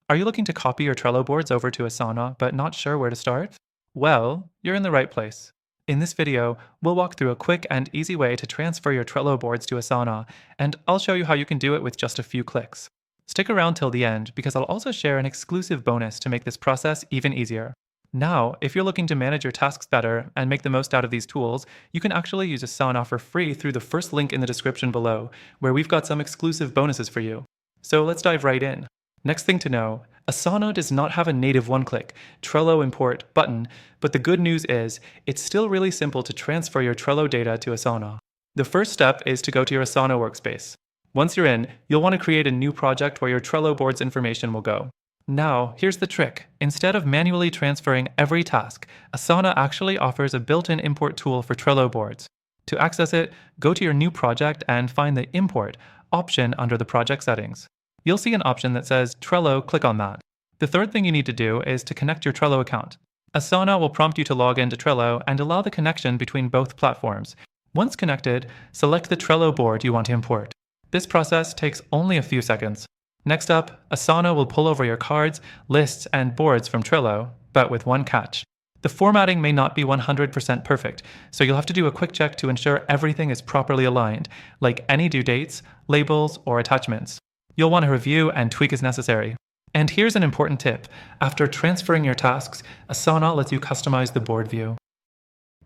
Are you looking to copy your Trello boards over to Asana but not sure where to start? Well, you're in the right place. In this video, we'll walk through a quick and easy way to transfer your Trello boards to Asana, and I'll show you how you can do it with just a few clicks. Stick around till the end because I'll also share an exclusive bonus to make this process even easier. Now, if you're looking to manage your tasks better and make the most out of these tools, you can actually use Asana for free through the first link in the description below, where we've got some exclusive bonuses for you. So let's dive right in. Next thing to know, Asana does not have a native one-click Trello import button, but the good news is it's still really simple to transfer your Trello data to Asana. The first step is to go to your Asana workspace. Once you're in, you'll want to create a new project where your Trello board's information will go. Now, here's the trick. Instead of manually transferring every task, Asana actually offers a built-in import tool for Trello boards. To access it, go to your new project and find the Import option under the project settings. You'll see an option that says Trello, click on that. The third thing you need to do is to connect your Trello account. Asana will prompt you to log into Trello and allow the connection between both platforms. Once connected, select the Trello board you want to import. This process takes only a few seconds. Next up, Asana will pull over your cards, lists, and boards from Trello, but with one catch. The formatting may not be 100% perfect, so you'll have to do a quick check to ensure everything is properly aligned, like any due dates, labels, or attachments. You'll want to review and tweak as necessary. And here's an important tip. After transferring your tasks, Asana lets you customize the board view.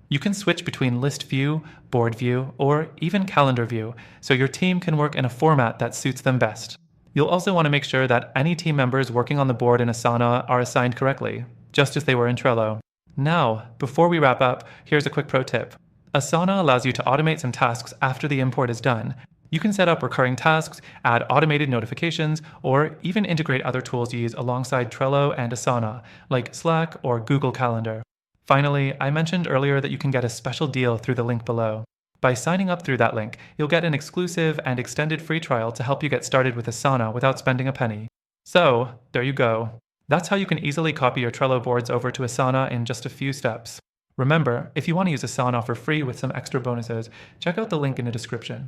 You can switch between list view, board view, or even calendar view, so your team can work in a format that suits them best. You'll also want to make sure that any team members working on the board in Asana are assigned correctly, just as they were in Trello. Now, before we wrap up, here's a quick pro tip. Asana allows you to automate some tasks after the import is done. You can set up recurring tasks, add automated notifications, or even integrate other tools you use alongside Trello and Asana, like Slack or Google Calendar. Finally, I mentioned earlier that you can get a special deal through the link below. By signing up through that link, you'll get an exclusive and extended free trial to help you get started with Asana without spending a penny. So, there you go. That's how you can easily copy your Trello boards over to Asana in just a few steps. Remember, if you want to use Asana for free with some extra bonuses, check out the link in the description.